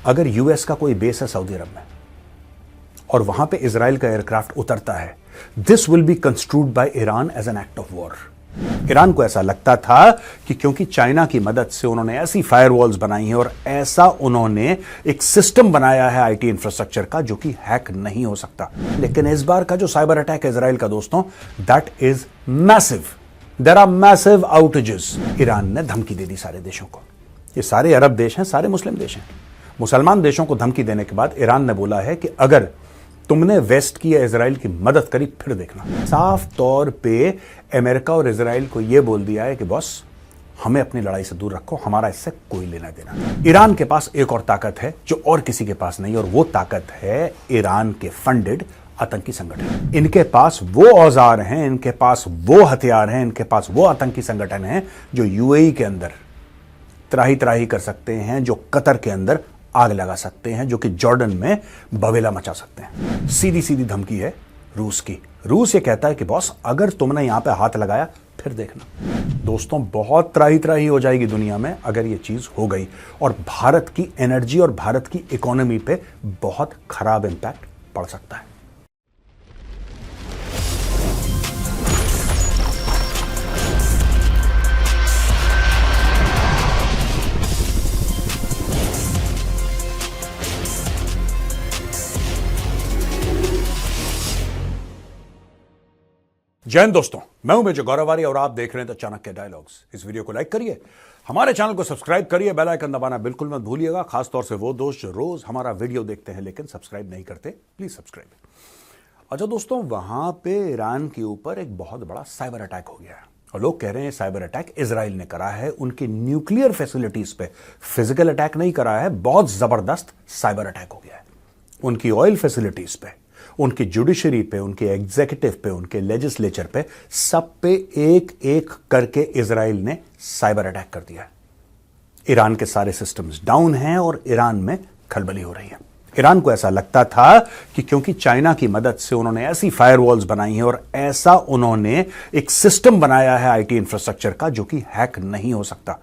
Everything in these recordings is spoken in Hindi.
अगर यूएस का कोई बेस है सऊदी अरब में और वहां पे इजराइल का एयरक्राफ्ट उतरता है, this will be construed by Iran as an act of war. Iran को ऐसा लगता था कि क्योंकि चाइना की मदद से उन्होंने ऐसी फायरवॉल्स बनाई हैं और ऐसा उन्होंने एक सिस्टम बनाया है आईटी इंफ्रास्ट्रक्चर का जो कि हैक नहीं हो सकता। लेकिन इस बार का जो साइबर अटैक है इजराइल का दोस्तों, that is massive. There are massive outages. Iran ने धमकी दे दी सारे देशों को। ये सारे अरब देश हैं, सारे मुस्लिम देश हैं। मुसलमान देशों को धमकी देने के बाद ईरान ने बोला है कि अगर तुमने वेस्ट की या इजराइल की मदद करी फिर देखना। साफ तौर पे अमेरिका और इजराइल को यह बोल दिया है कि बॉस हमें अपनी लड़ाई से दूर रखो, हमारा इससे कोई लेना देना नहीं। ईरान के पास एक और ताकत है जो और किसी के पास नहीं, और वो ताकत है ईरान के फंडेड आतंकी संगठन। इनके पास वो औजार हैं, इनके पास वो हथियार हैं, इनके पास वो आतंकी संगठन हैं जो यूएई के अंदर त्राही त्राही कर सकते हैं, जो कतर के अंदर आग लगा सकते हैं, जो कि जॉर्डन में बवेला मचा सकते हैं। सीधी सीधी धमकी है रूस की। रूस ये कहता है कि बॉस अगर तुमने यहां पे हाथ लगाया फिर देखना। दोस्तों बहुत त्राही त्राही हो जाएगी दुनिया में अगर ये चीज हो गई, और भारत की एनर्जी और भारत की इकोनॉमी पे बहुत खराब इंपैक्ट पड़ सकता है। जय हिंद दोस्तों, मैं हूं मेजर गौरव और आप देख रहे हैं द चाणक्य डायलॉग्स। इस वीडियो को लाइक करिए, हमारे चैनल को सब्सक्राइब करिए, बेल आइकन दबाना बिल्कुल मत भूलिएगा। खासतौर से वो दोस्त जो रोज हमारा वीडियो देखते हैं लेकिन सब्सक्राइब नहीं करते, प्लीज सब्सक्राइब। अच्छा दोस्तों, वहां पे ईरान के ऊपर एक बहुत बड़ा साइबर अटैक हो गया है और लोग कह रहे हैं साइबर अटैक इजराइल ने करा है। उनकी न्यूक्लियर फैसिलिटीज पे फिजिकल अटैक नहीं करा है, बहुत जबरदस्त साइबर अटैक हो गया है। उनकी ऑयल फैसिलिटीज पे, उनकी जुडिशरी पे, उनके एग्जीक्यूटिव पे, उनके लेजिस्लेचर पे, सब पे एक एक करके इजराइल ने साइबर अटैक कर दिया है। ईरान के सारे सिस्टम्स डाउन हैं और ईरान में खलबली हो रही है। ईरान को ऐसा लगता था कि क्योंकि चाइना की मदद से उन्होंने ऐसी फायरवॉल्स बनाई हैं और ऐसा उन्होंने एक सिस्टम बनाया है आईटी इंफ्रास्ट्रक्चर का जो कि हैक नहीं हो सकता।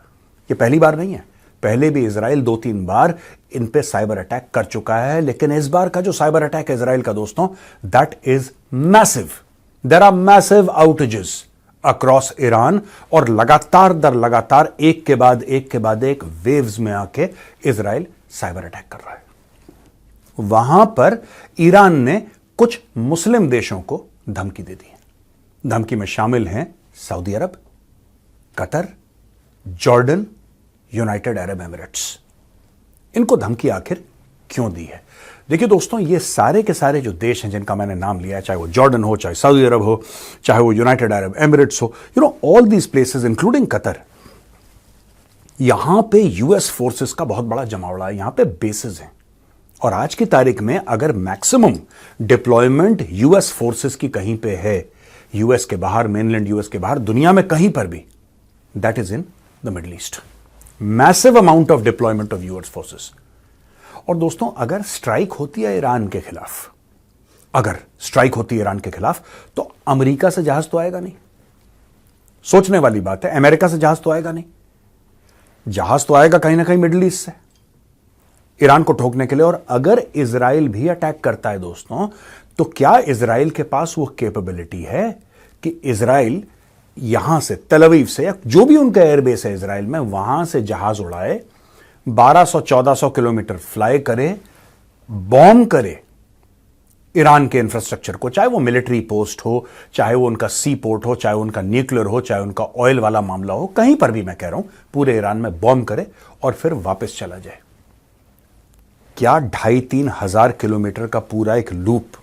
यह पहली बार नहीं है, पहले भी इजराइल 2-3 बार इन पे साइबर अटैक कर चुका है। लेकिन इस बार का जो साइबर अटैक है इजराइल का दोस्तों, that is massive. There are massive outages across Iran, और लगातार दर लगातार एक के बाद एक वेव्स में आके इजराइल साइबर अटैक कर रहा है। वहां पर ईरान ने कुछ मुस्लिम देशों को धमकी दे दी है। धमकी में शामिल हैं Saudi Arab, Qatar, Jordan, United Arab Emirates. इनको धमकी आखिर क्यों दी है? देखिए दोस्तों, ये सारे के सारे जो देश हैं जिनका मैंने नाम लिया है, चाहे वो जॉर्डन हो, चाहे सऊदी अरब हो, चाहे वो यूनाइटेड अरब एमिरेट्स हो, all these places including Qatar, यहां पे यूएस फोर्सेस का बहुत बड़ा जमावड़ा है, यहां पे बेसेस हैं। और आज की तारीख में अगर मैक्सिमम डिप्लॉयमेंट यूएस फोर्सेस की कहीं पे है, यूएस के बाहर, मेनलैंड यूएस के बाहर, दुनिया में कहीं पर भी, that is in the middle east. Massive amount of deployment of US forces. और दोस्तों, अगर स्ट्राइक होती है ईरान के खिलाफ, अगर स्ट्राइक होती है ईरान के खिलाफ, तो अमेरिका से जहाज तो आएगा नहीं। सोचने वाली बात है, अमेरिका से जहाज तो आएगा नहीं, जहाज तो आएगा कहीं ना कहीं मिडिल ईस्ट से ईरान को ठोकने के लिए। और अगर इजराइल भी अटैक करता है दोस्तों, तो क्या इजराइल के पास वो कैपेबिलिटी है कि इजराइल यहां से, तेल अवीव से, या जो भी उनका एयरबेस है इजराइल में, वहां से जहाज उड़ाए, 1200-1400 किलोमीटर फ्लाई करे, बॉम्ब करे ईरान के इंफ्रास्ट्रक्चर को, चाहे वो मिलिट्री पोस्ट हो, चाहे वो उनका सी पोर्ट हो, चाहे उनका न्यूक्लियर हो, चाहे उनका ऑयल वाला मामला हो, कहीं पर भी मैं कह रहा हूं, पूरे ईरान में बॉम्ब करे और फिर वापस चला जाए? क्या 2,500-3 हजार किलोमीटर का पूरा एक लूप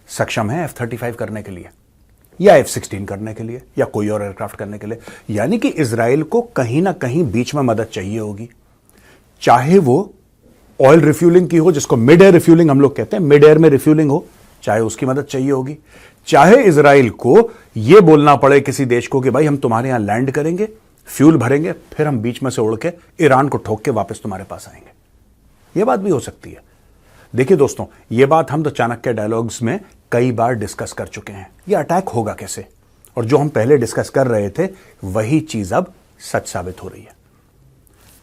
सक्षम है F-35 करने के लिए, या F-16 करने के लिए, या कोई और एयरक्राफ्ट करने के लिए? यानी कि इजराइल को कहीं ना कहीं बीच में मदद चाहिए होगी, चाहे वो ऑयल रिफ्यूलिंग की हो, जिसको मिड एयर रिफ्यूलिंग हम लोग कहते हैं, मिड एयर में रिफ्यूलिंग हो, चाहे उसकी मदद चाहिए होगी, चाहे इजराइल को यह बोलना पड़े किसी देश को कि भाई हम तुम्हारे यहां लैंड करेंगे, फ्यूल भरेंगे, फिर हम बीच में से उड़ के ईरान को ठोक के वापस तुम्हारे पास आएंगे। यह बात भी हो सकती है। देखिए दोस्तों, यह बात हम तो चाणक्य डायलॉग्स में कई बार डिस्कस कर चुके हैं, यह अटैक होगा कैसे, और जो हम पहले डिस्कस कर रहे थे वही चीज अब सच साबित हो रही है।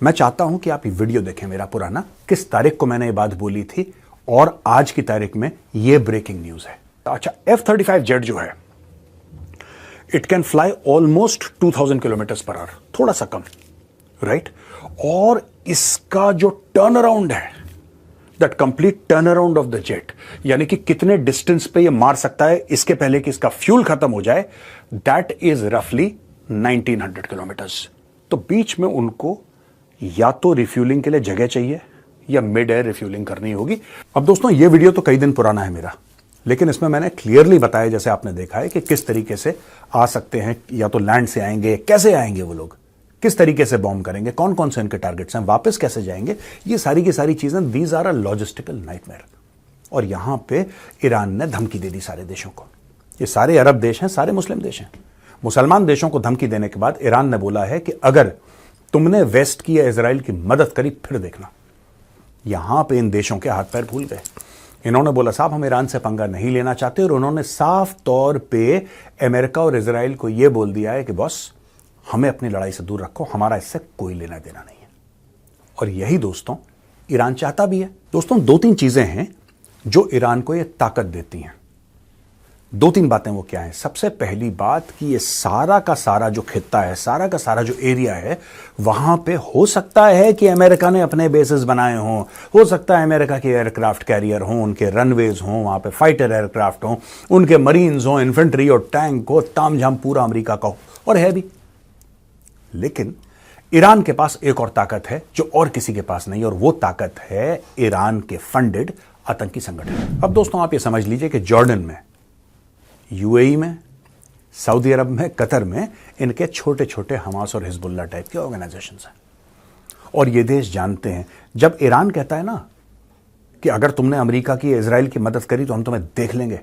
मैं चाहता हूं कि आप ये वीडियो देखें मेरा पुराना, किस तारीख को मैंने ये बात बोली थी और आज की तारीख में ये ब्रेकिंग न्यूज है। अच्छा, F-35 जेट जो है it can fly almost 2000 kilometre per hour, थोड़ा सा कम, राइट? और इसका जो टर्न अराउंड है, that complete turn around of the jet, यानी कि कितने डिस्टेंस पे ये मार सकता है इसके पहले कि इसका फ्यूल खत्म हो जाए, दैट इज रफली 1900 किलोमीटर्स। तो बीच में उनको या तो रिफ्यूलिंग के लिए जगह चाहिए या मिड एयर रिफ्यूलिंग करनी होगी। अब दोस्तों, ये वीडियो तो कई दिन पुराना है मेरा, लेकिन इसमें मैंने क्लियरली बताया, जैसे आपने देखा है, कि किस तरीके से आ सकते हैं, या तो लैंड से आएंगे, कैसे आएंगे वो लोग, किस तरीके से बॉम्ब करेंगे, कौन कौन से इनके टारगेट्स हैं, वापस कैसे जाएंगे, ये सारी की सारी चीजें, these are a logistical nightmare. और यहां पे ईरान ने धमकी दे दी सारे देशों को। ये सारे अरब देश हैं, सारे मुस्लिम देश हैं। मुसलमान देशों को धमकी देने के बाद ईरान ने बोला है कि अगर तुमने वेस्ट की या इजराइल की मदद करी फिर देखना। यहां पे इन देशों के हाथ पैर फूल गए। इन्होंने बोला साहब हम ईरान से पंगा नहीं लेना चाहते, और उन्होंने साफ तौर पे अमेरिका और इजराइल को यह बोल दिया है कि बॉस हमें अपनी लड़ाई से दूर रखो, हमारा इससे कोई लेना देना नहीं है। और यही दोस्तों ईरान चाहता भी है। दोस्तों, दो तीन चीजें हैं जो ईरान को यह ताकत देती हैं। दो तीन बातें वो क्या है? सबसे पहली बात कि ये सारा का सारा जो खित्ता है, सारा का सारा जो एरिया है, वहां पे हो सकता है कि अमेरिका ने अपने बेसेस बनाए हों, हो सकता है अमेरिका के एयरक्राफ्ट कैरियर हों, उनके रनवेज हों, वहां पे फाइटर एयरक्राफ्ट हों, उनके मरीन्स हों, इन्फेंट्री और टैंक हो, तामझाम पूरा अमेरिका का हो, और है भी। लेकिन ईरान के पास एक और ताकत है जो और किसी के पास नहीं, और वो ताकत है ईरान के फंडेड आतंकी संगठन। अब दोस्तों आप ये समझ लीजिए कि जॉर्डन में, यूएई में, सऊदी अरब में, कतर में इनके छोटे छोटे हमास और हिजबुल्लाह टाइप के ऑर्गेनाइजेशंस हैं। और ये देश जानते हैं, जब ईरान कहता है ना कि अगर तुमने अमेरिका की, इजराइल की मदद करी तो हम तुम्हें देख लेंगे,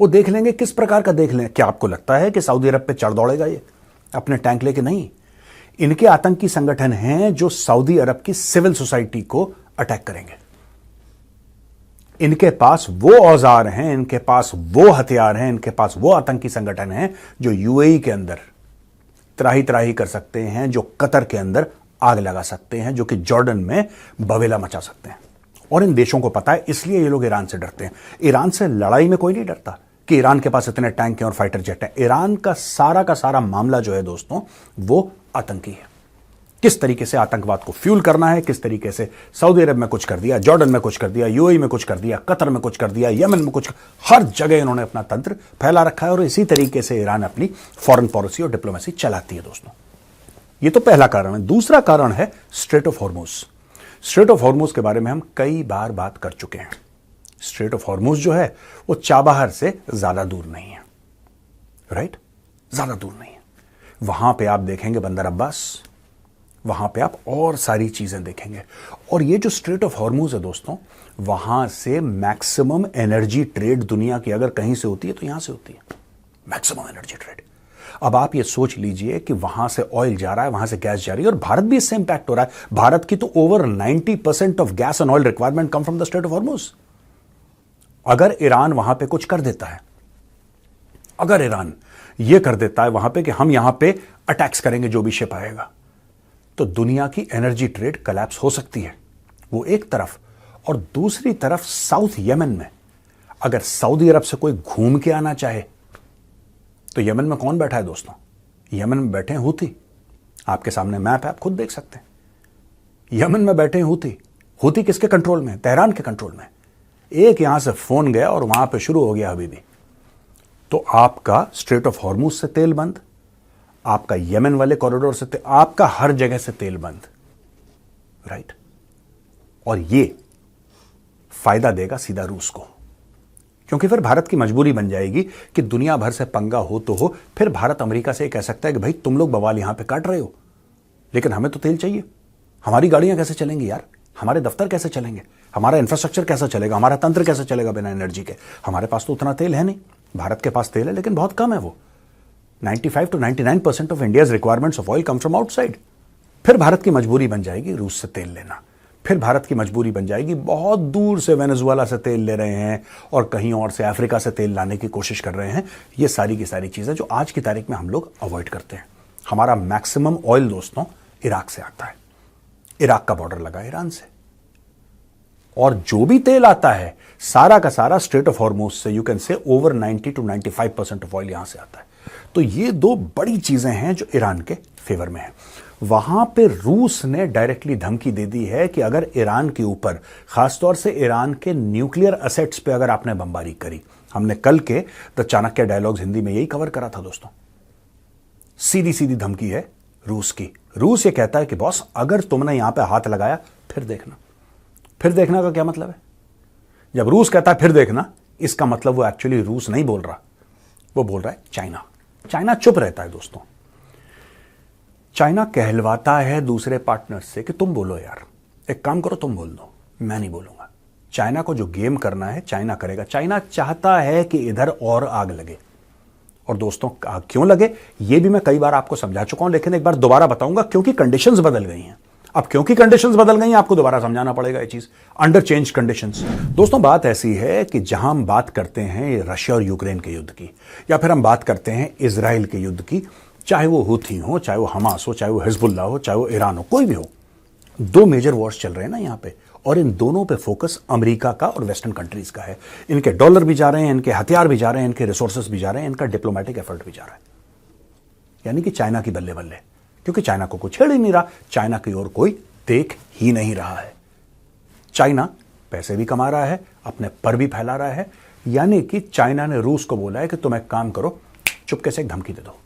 वो देख लेंगे। किस प्रकार का देख लेंगे? क्या आपको लगता है कि सऊदी अरब पे चढ़ दौड़ेगा ये अपने टैंक लेके? नहीं। इनके आतंकी संगठन हैं जो सऊदी अरब की सिविल सोसाइटी को अटैक करेंगे। इनके पास वो औजार हैं, इनके पास वो हथियार हैं, इनके पास वो आतंकी संगठन हैं जो यूएई के अंदर त्राही त्राही कर सकते हैं, जो कतर के अंदर आग लगा सकते हैं, जो कि जॉर्डन में बवेला मचा सकते हैं। और इन देशों को पता है, इसलिए ये लोग ईरान से डरते हैं। ईरान से लड़ाई में कोई नहीं डरता कि ईरान के पास इतने टैंक हैं और फाइटर जेट हैं। ईरान का सारा मामला जो है दोस्तों, वो आतंकी है। किस तरीके से आतंकवाद को फ्यूल करना है, किस तरीके से सऊदी अरब में कुछ कर दिया, जॉर्डन में कुछ कर दिया, यूएई में कुछ कर दिया, कतर में कुछ कर दिया, यमन में कुछ, हर जगह इन्होंने अपना तंत्र फैला रखा है। और इसी तरीके से ईरान अपनी फॉरेन पॉलिसी और डिप्लोमेसी चलाती है दोस्तों। ये तो पहला कारण है। दूसरा कारण है straight of Hormuz. Straight of Hormuz के बारे में हम कई बार बात कर चुके हैं। स्ट्रेट ऑफ हॉर्मुज जो है वो चाबहार से ज्यादा दूर नहीं है, राइट? ज्यादा दूर नहीं है। वहां पे आप देखेंगे बंदर अब्बास, वहां पे आप और सारी चीजें देखेंगे। और ये जो स्ट्रेट ऑफ हॉर्मुज है दोस्तों, वहां से मैक्सिमम एनर्जी ट्रेड दुनिया की अगर कहीं से होती है तो यहां से होती है, मैक्सिमम एनर्जी ट्रेड। अब आप ये सोच लीजिए कि वहां से ऑयल जा रहा है, वहां से गैस जा रही है, और भारत भी इससे इंपैक्ट हो रहा है। भारत की तो over 90% of gas and oil requirement come from the straight of Hormuz. अगर ईरान वहां पे कुछ कर देता है, अगर ईरान ये कर देता है वहां पे कि हम यहां पे अटैक्स करेंगे जो भी शिप आएगा, तो दुनिया की एनर्जी ट्रेड कोलैप्स हो सकती है। वो एक तरफ, और दूसरी तरफ साउथ यमन में अगर सऊदी अरब से कोई घूम के आना चाहे तो यमन में कौन बैठा है दोस्तों? यमन में बैठे हैं हूथी। आपके सामने मैप है, आप खुद देख सकते हैं। यमन में बैठे हैं हूथी। हूथी किसके कंट्रोल में? तेहरान के कंट्रोल में। एक यहां से फोन गया और वहां पे शुरू हो गया हबीबी। तो आपका स्ट्रेट ऑफ हॉर्मुज से तेल बंद, आपका यमन वाले कॉरिडोर से आपका हर जगह से तेल बंद, राइट? और ये फायदा देगा सीधा रूस को, क्योंकि फिर भारत की मजबूरी बन जाएगी कि दुनिया भर से पंगा हो तो हो, फिर भारत अमेरिका से कह सकता है कि भाई तुम लोग बवाल यहां पे काट रहे हो, लेकिन हमें तो तेल चाहिए। हमारी गाड़ियां कैसे चलेंगी यार? हमारे दफ्तर कैसे चलेंगे? हमारा इंफ्रास्ट्रक्चर कैसे चलेगा? हमारा तंत्र कैसे चलेगा बिना एनर्जी के? हमारे पास तो उतना तेल है नहीं। भारत के पास तेल है लेकिन बहुत कम है। वो 95 to 99% of India's requirements of oil come from outside. फिर भारत की मजबूरी बन जाएगी रूस से तेल लेना। फिर भारत की मजबूरी बन जाएगी बहुत दूर से वेनेजुएला से तेल ले रहे हैं और कहीं और से अफ्रीका से तेल लाने की कोशिश कर रहे हैं। ये सारी की सारी चीजें जो आज की तारीख में हम लोग अवॉइड करते हैं। हमारा मैक्सिमम ऑयल दोस्तों इराक से आता है। इराक का बॉर्डर लगा ईरान से, और जो भी तेल आता है सारा का सारा स्ट्रेट ऑफ हॉर्मुज से, you can say over 90 to 95% of oil यहां से आता है। तो ये दो बड़ी चीजें हैं जो ईरान के फेवर में है। वहां पे रूस ने डायरेक्टली धमकी दे दी है कि अगर ईरान के ऊपर, खासतौर से ईरान के न्यूक्लियर असेट्स पे अगर आपने बमबारी करी, हमने कल के द चाणक्य डायलॉग्स हिंदी में यही कवर करा था दोस्तों, सीधी सीधी धमकी है रूस की। रूस ये कहता है कि बॉस अगर तुमने यहां पे हाथ लगाया फिर देखना। फिर देखना का क्या मतलब है? जब रूस कहता है फिर देखना, इसका मतलब वो एक्चुअली रूस नहीं बोल रहा, वो बोल रहा है चाइना। चाइना चुप रहता है दोस्तों। चाइना कहलवाता है दूसरे पार्टनर से कि तुम बोलो यार, एक काम करो तुम बोल दो, मैं नहीं बोलूंगा। चाइना को जो गेम करना है चाइना करेगा। चाइना चाहता है कि इधर और आग लगे। और दोस्तों आग क्यों लगे ये भी मैं कई बार आपको समझा चुका हूं, लेकिन एक बार दोबारा बताऊंगा, क्योंकि कंडीशंस बदल गई हैं। अब क्योंकि कंडीशंस बदल गई हैं आपको दोबारा समझाना पड़ेगा ये चीज, अंडर चेंज कंडीशंस। दोस्तों बात ऐसी है कि जहां हम बात करते हैं रशिया और यूक्रेन के युद्ध की, या फिर हम बात करते हैं इजराइल के युद्ध की, चाहे वो हुथी हो, चाहे वो हमास हो, चाहे वो हिजबुल्लाह हो, चाहे वो ईरान हो, कोई भी हो, दो मेजर वॉर्स चल रहे हैं ना यहां पे, और इन दोनों पे फोकस अमेरिका का और वेस्टर्न कंट्रीज का है। इनके डॉलर भी जा रहे हैं, इनके हथियार भी जा रहे हैं, इनके रिसोर्सेस भी जा रहे हैं, इनका डिप्लोमेटिक एफर्ट भी जा रहा है। यानी कि चाइना की बल्ले बल्ले, क्योंकि चाइना को कुछ छेड़ ही नहीं रहा, चाइना की ओर कोई देख ही नहीं रहा है। चाइना पैसे भी कमा रहा है, अपने पर भी फैला रहा है। यानी कि चाइना ने रूस को बोला है कि तुम एक काम करो, चुपके से एक धमकी दे दो।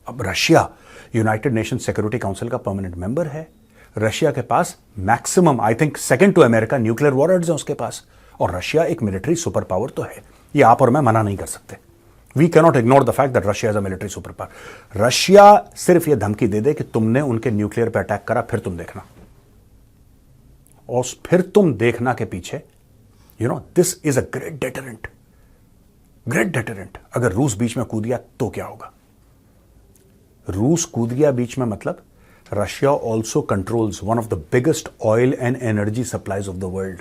अब Russia United Nation Security Council का परमानेंट मेंबर है। रशिया के पास maximum, I think second to America, nuclear warheads हैं उसके पास, और रशिया एक मिलिट्री सुपर पावर तो है। ये आप और मैं मना नहीं कर सकते। We cannot ignore the fact that Russia is a military super power. Russia सिर्फ ये धमकी दे दे कि तुमने उनके न्यूक्लियर पे अटैक करा, फिर तुम देखना, और फिर तुम देखना के पीछे this is a great deterrent. Great deterrent. अगर रूस बीच में कूद गया तो क्या होगा? रूस कूद गया बीच में मतलब Russia also controls one of the biggest oil and energy supplies of the world.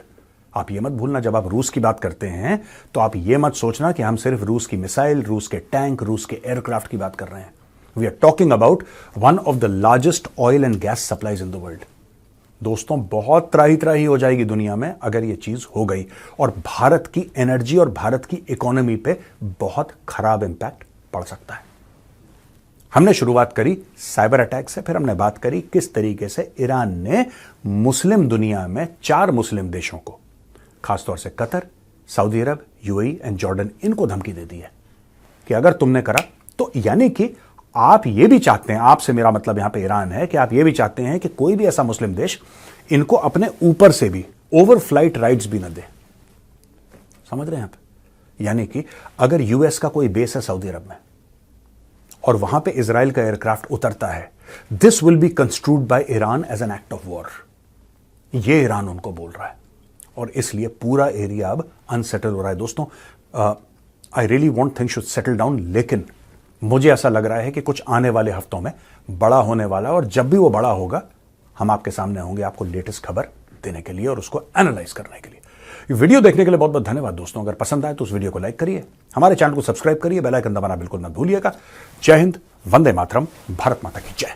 आप ये मत भूलना, जब आप रूस की बात करते हैं तो आप ये मत सोचना कि हम सिर्फ रूस की मिसाइल, रूस के टैंक, रूस के एयरक्राफ्ट की बात कर रहे हैं। We are talking about one of the largest oil and gas supplies in the world. दोस्तों बहुत त्राही त्राही हो जाएगी दुनिया में अगर ये चीज हो गई, और भारत की एनर्जी और भारत की इकोनॉमी पे बहुत खराब इंपैक्ट पड़ सकता है। हमने शुरुआत करी साइबर अटैक से, फिर हमने बात करी किस तरीके से ईरान ने मुस्लिम दुनिया में 4 मुस्लिम देशों को, खासतौर से Qatar, Saudi Arab, UAE and Jordan, इनको धमकी दे दी है कि अगर तुमने करा तो, यानी कि आप ये भी चाहते हैं, आपसे मेरा मतलब यहां पे ईरान है, कि आप ये भी चाहते हैं कि कोई भी ऐसा मुस्लिम देश इनको अपने ऊपर से भी ओवर फ्लाइट राइट्स भी न दे। समझ रहे हैं आप? यानी कि अगर यूएस का कोई बेस है सऊदी अरब में और वहां पे इजराइल का एयरक्राफ्ट उतरता है, this will be construed by Iran as an act of war. ये ईरान उनको बोल रहा है, और इसलिए पूरा एरिया अब अनसेटल हो रहा है। दोस्तों I really want things should settle down, लेकिन मुझे ऐसा लग रहा है कि कुछ आने वाले हफ्तों में बड़ा होने वाला है, और जब भी वो बड़ा होगा हम आपके सामने होंगे आपको लेटेस्ट खबर देने के लिए और उसको एनालाइज करने के लिए। ये वीडियो देखने के लिए बहुत बहुत धन्यवाद दोस्तों। अगर पसंद आए तो उस वीडियो को लाइक करिए, हमारे चैनल को सब्सक्राइब करिए, बेल आइकन दबाना बिल्कुल मत भूलिएगा। जय हिंद, वंदे मातरम, भारत माता की जय।